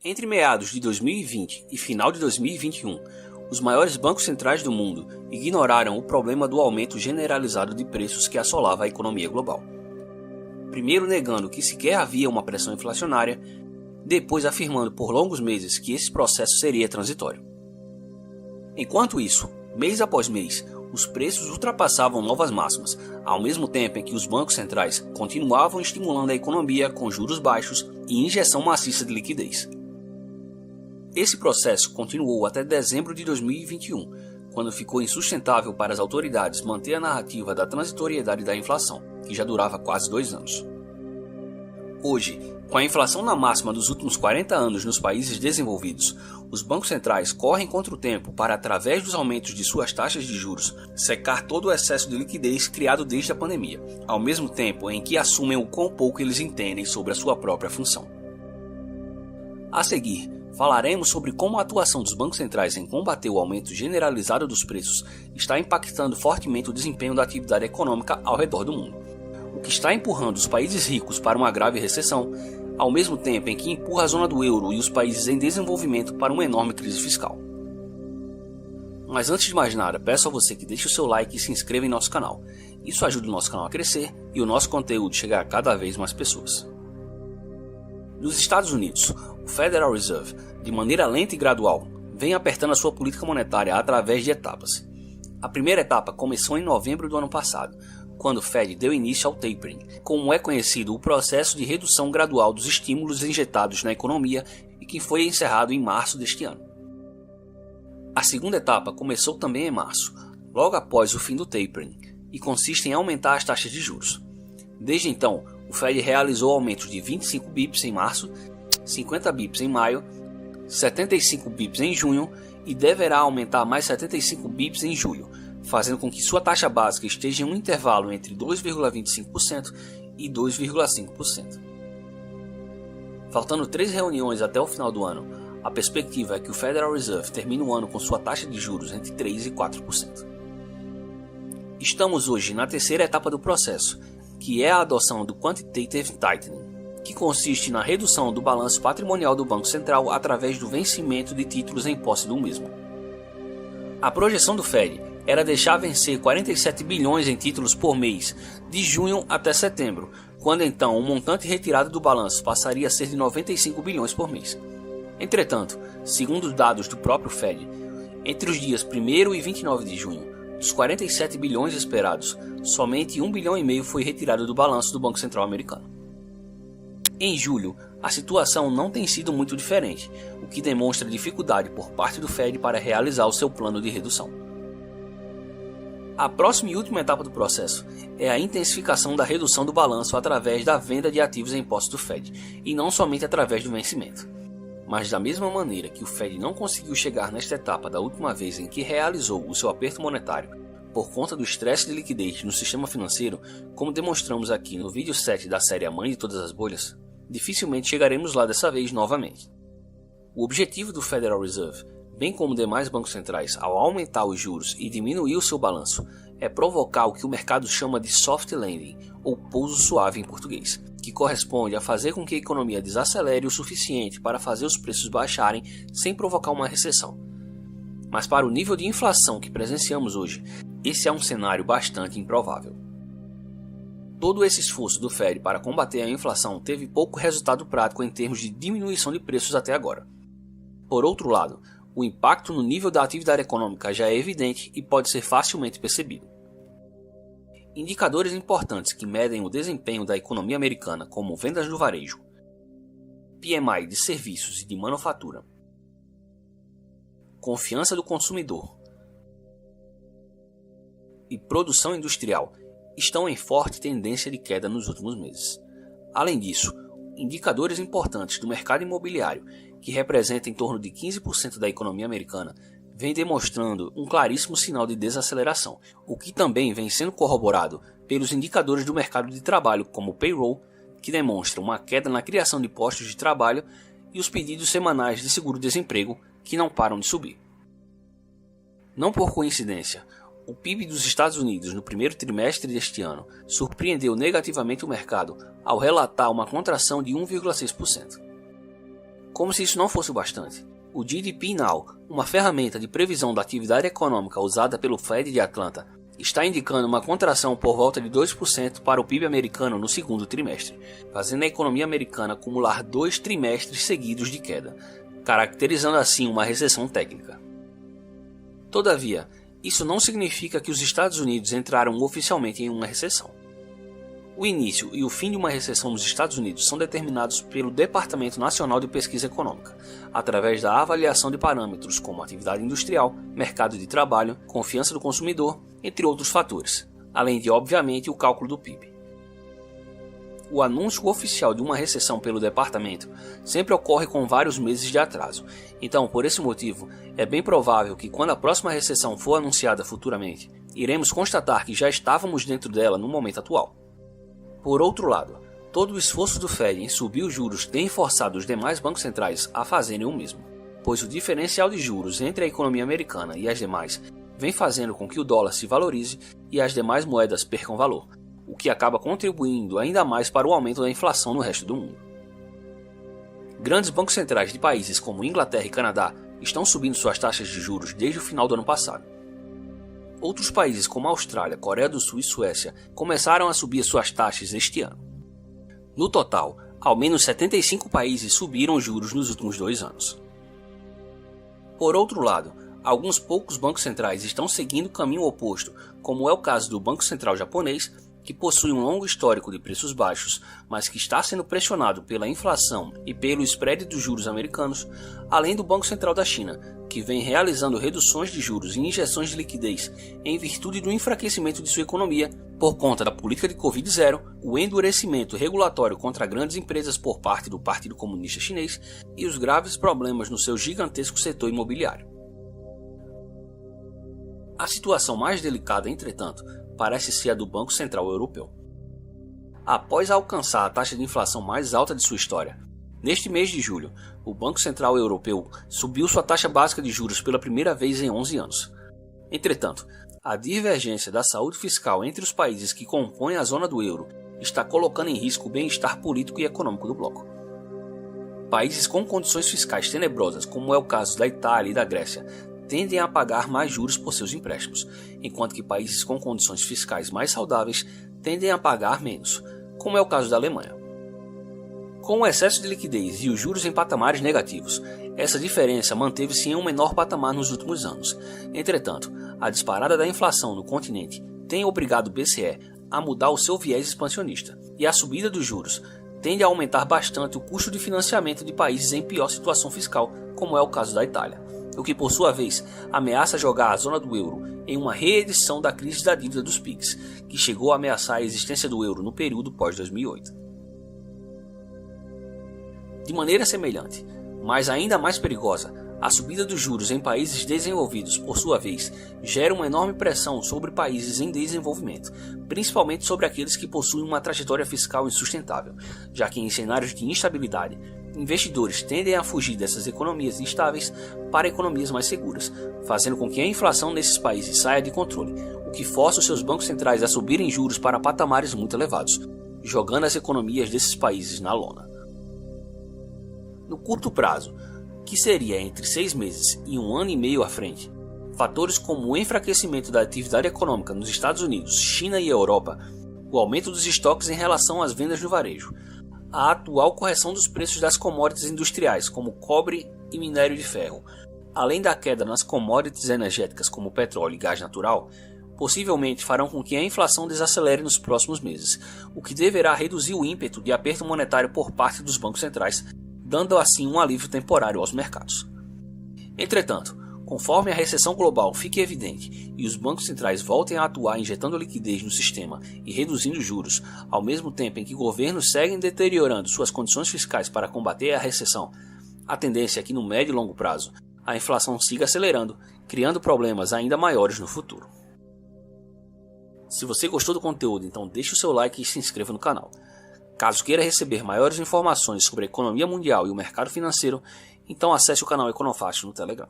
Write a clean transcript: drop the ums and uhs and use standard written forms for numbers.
Entre meados de 2020 e final de 2021, os maiores bancos centrais do mundo ignoraram o problema do aumento generalizado de preços que assolava a economia global. Primeiro negando que sequer havia uma pressão inflacionária, depois afirmando por longos meses que esse processo seria transitório. Enquanto isso, mês após mês, os preços ultrapassavam novas máximas, ao mesmo tempo em que os bancos centrais continuavam estimulando a economia com juros baixos e injeção maciça de liquidez. Esse processo continuou até dezembro de 2021, quando ficou insustentável para as autoridades manter a narrativa da transitoriedade da inflação, que já durava quase 2 anos. Hoje, com a inflação na máxima dos últimos 40 anos nos países desenvolvidos, os bancos centrais correm contra o tempo para, através dos aumentos de suas taxas de juros, secar todo o excesso de liquidez criado desde a pandemia, ao mesmo tempo em que assumem o quão pouco eles entendem sobre a sua própria função. A seguir, falaremos sobre como a atuação dos bancos centrais em combater o aumento generalizado dos preços está impactando fortemente o desempenho da atividade econômica ao redor do mundo, o que está empurrando os países ricos para uma grave recessão, ao mesmo tempo em que empurra a zona do euro e os países em desenvolvimento para uma enorme crise fiscal. Mas antes de mais nada, peço a você que deixe o seu like e se inscreva em nosso canal. Isso ajuda o nosso canal a crescer e o nosso conteúdo chegar a cada vez mais pessoas. Nos Estados Unidos, o Federal Reserve, de maneira lenta e gradual, vem apertando a sua política monetária através de etapas. A primeira etapa começou em novembro do ano passado, quando o Fed deu início ao tapering, como é conhecido o processo de redução gradual dos estímulos injetados na economia e que foi encerrado em março deste ano. A segunda etapa começou também em março, logo após o fim do tapering, e consiste em aumentar as taxas de juros. Desde então, o Fed realizou aumentos de 25 bips em março, 50 bips em maio, 75 bips em junho e deverá aumentar mais 75 bips em julho, fazendo com que sua taxa básica esteja em um intervalo entre 2,25% e 2,5%. Faltando 3 reuniões até o final do ano, a perspectiva é que o Federal Reserve termine o ano com sua taxa de juros entre 3% e 4%. Estamos hoje na terceira etapa do processo, que é a adoção do Quantitative Tightening, que consiste na redução do balanço patrimonial do Banco Central através do vencimento de títulos em posse do mesmo. A projeção do Fed era deixar vencer 47 bilhões em títulos por mês, de junho até setembro, quando então o montante retirado do balanço passaria a ser de 95 bilhões por mês. Entretanto, segundo os dados do próprio Fed, entre os dias 1º e 29 de junho, dos 47 bilhões esperados, somente 1,5 bilhão foi retirado do balanço do Banco Central americano. Em julho, a situação não tem sido muito diferente, o que demonstra dificuldade por parte do Fed para realizar o seu plano de redução. A próxima e última etapa do processo é a intensificação da redução do balanço através da venda de ativos em posse do Fed, e não somente através do vencimento. Mas da mesma maneira que o Fed não conseguiu chegar nesta etapa da última vez em que realizou o seu aperto monetário, por conta do estresse de liquidez no sistema financeiro, como demonstramos aqui no vídeo 7 da série A Mãe de Todas as Bolhas, dificilmente chegaremos lá dessa vez novamente. O objetivo do Federal Reserve, bem como demais bancos centrais, ao aumentar os juros e diminuir o seu balanço, é provocar o que o mercado chama de soft landing, ou pouso suave em português, que corresponde a fazer com que a economia desacelere o suficiente para fazer os preços baixarem sem provocar uma recessão. Mas para o nível de inflação que presenciamos hoje, esse é um cenário bastante improvável. Todo esse esforço do Fed para combater a inflação teve pouco resultado prático em termos de diminuição de preços até agora. Por outro lado, o impacto no nível da atividade econômica já é evidente e pode ser facilmente percebido. Indicadores importantes que medem o desempenho da economia americana, como vendas no varejo, PMI de serviços e de manufatura, confiança do consumidor e produção industrial, estão em forte tendência de queda nos últimos meses. Além disso, indicadores importantes do mercado imobiliário, que representa em torno de 15% da economia americana, vem demonstrando um claríssimo sinal de desaceleração, o que também vem sendo corroborado pelos indicadores do mercado de trabalho, como o payroll, que demonstra uma queda na criação de postos de trabalho, e os pedidos semanais de seguro-desemprego, que não param de subir. Não por coincidência, o PIB dos Estados Unidos no primeiro trimestre deste ano surpreendeu negativamente o mercado ao relatar uma contração de 1,6%. Como se isso não fosse o bastante, o GDP Now, uma ferramenta de previsão da atividade econômica usada pelo Fed de Atlanta, está indicando uma contração por volta de 2% para o PIB americano no segundo trimestre, fazendo a economia americana acumular 2 trimestres seguidos de queda, caracterizando assim uma recessão técnica. Todavia, isso não significa que os Estados Unidos entraram oficialmente em uma recessão. O início e o fim de uma recessão nos Estados Unidos são determinados pelo Departamento Nacional de Pesquisa Econômica, através da avaliação de parâmetros como atividade industrial, mercado de trabalho, confiança do consumidor, entre outros fatores, além de, obviamente, o cálculo do PIB. O anúncio oficial de uma recessão pelo departamento sempre ocorre com vários meses de atraso, então, por esse motivo, é bem provável que quando a próxima recessão for anunciada futuramente, iremos constatar que já estávamos dentro dela no momento atual. Por outro lado, todo o esforço do Fed em subir os juros tem forçado os demais bancos centrais a fazerem o mesmo, pois o diferencial de juros entre a economia americana e as demais vem fazendo com que o dólar se valorize e as demais moedas percam valor, o que acaba contribuindo ainda mais para o aumento da inflação no resto do mundo. Grandes bancos centrais de países como Inglaterra e Canadá estão subindo suas taxas de juros desde o final do ano passado. Outros países como Austrália, Coreia do Sul e Suécia começaram a subir suas taxas este ano. No total, ao menos 75 países subiram os juros nos últimos 2 anos. Por outro lado, alguns poucos bancos centrais estão seguindo o caminho oposto, como é o caso do Banco Central japonês, que possui um longo histórico de preços baixos, mas que está sendo pressionado pela inflação e pelo spread dos juros americanos, além do Banco Central da China, que vem realizando reduções de juros e injeções de liquidez em virtude do enfraquecimento de sua economia por conta da política de Covid-0, o endurecimento regulatório contra grandes empresas por parte do Partido Comunista Chinês e os graves problemas no seu gigantesco setor imobiliário. A situação mais delicada, entretanto, parece ser a do Banco Central Europeu. Após alcançar a taxa de inflação mais alta de sua história, neste mês de julho, o Banco Central Europeu subiu sua taxa básica de juros pela primeira vez em 11 anos. Entretanto, a divergência da saúde fiscal entre os países que compõem a zona do euro está colocando em risco o bem-estar político e econômico do bloco. Países com condições fiscais tenebrosas, como é o caso da Itália e da Grécia, tendem a pagar mais juros por seus empréstimos, enquanto que países com condições fiscais mais saudáveis tendem a pagar menos, como é o caso da Alemanha. Com o excesso de liquidez e os juros em patamares negativos, essa diferença manteve-se em um menor patamar nos últimos anos. Entretanto, a disparada da inflação no continente tem obrigado o BCE a mudar o seu viés expansionista, e a subida dos juros tende a aumentar bastante o custo de financiamento de países em pior situação fiscal, como é o caso da Itália, o que por sua vez ameaça jogar a zona do euro em uma reedição da crise da dívida dos PIGS, que chegou a ameaçar a existência do euro no período pós-2008. De maneira semelhante, mas ainda mais perigosa, a subida dos juros em países desenvolvidos, por sua vez, gera uma enorme pressão sobre países em desenvolvimento, principalmente sobre aqueles que possuem uma trajetória fiscal insustentável, já que em cenários de instabilidade, investidores tendem a fugir dessas economias instáveis para economias mais seguras, fazendo com que a inflação nesses países saia de controle, o que força os seus bancos centrais a subirem juros para patamares muito elevados, jogando as economias desses países na lona. No curto prazo, que seria entre 6 meses e 1 ano e meio à frente, fatores como o enfraquecimento da atividade econômica nos Estados Unidos, China e Europa, o aumento dos estoques em relação às vendas no varejo, a atual correção dos preços das commodities industriais como cobre e minério de ferro, além da queda nas commodities energéticas como petróleo e gás natural, possivelmente farão com que a inflação desacelere nos próximos meses, o que deverá reduzir o ímpeto de aperto monetário por parte dos bancos centrais, dando assim um alívio temporário aos mercados. Entretanto, conforme a recessão global fique evidente e os bancos centrais voltem a atuar injetando liquidez no sistema e reduzindo juros, ao mesmo tempo em que governos seguem deteriorando suas condições fiscais para combater a recessão, a tendência é que no médio e longo prazo a inflação siga acelerando, criando problemas ainda maiores no futuro. Se você gostou do conteúdo, então deixe o seu like e se inscreva no canal. Caso queira receber maiores informações sobre a economia mundial e o mercado financeiro, então acesse o canal Econofácil no Telegram.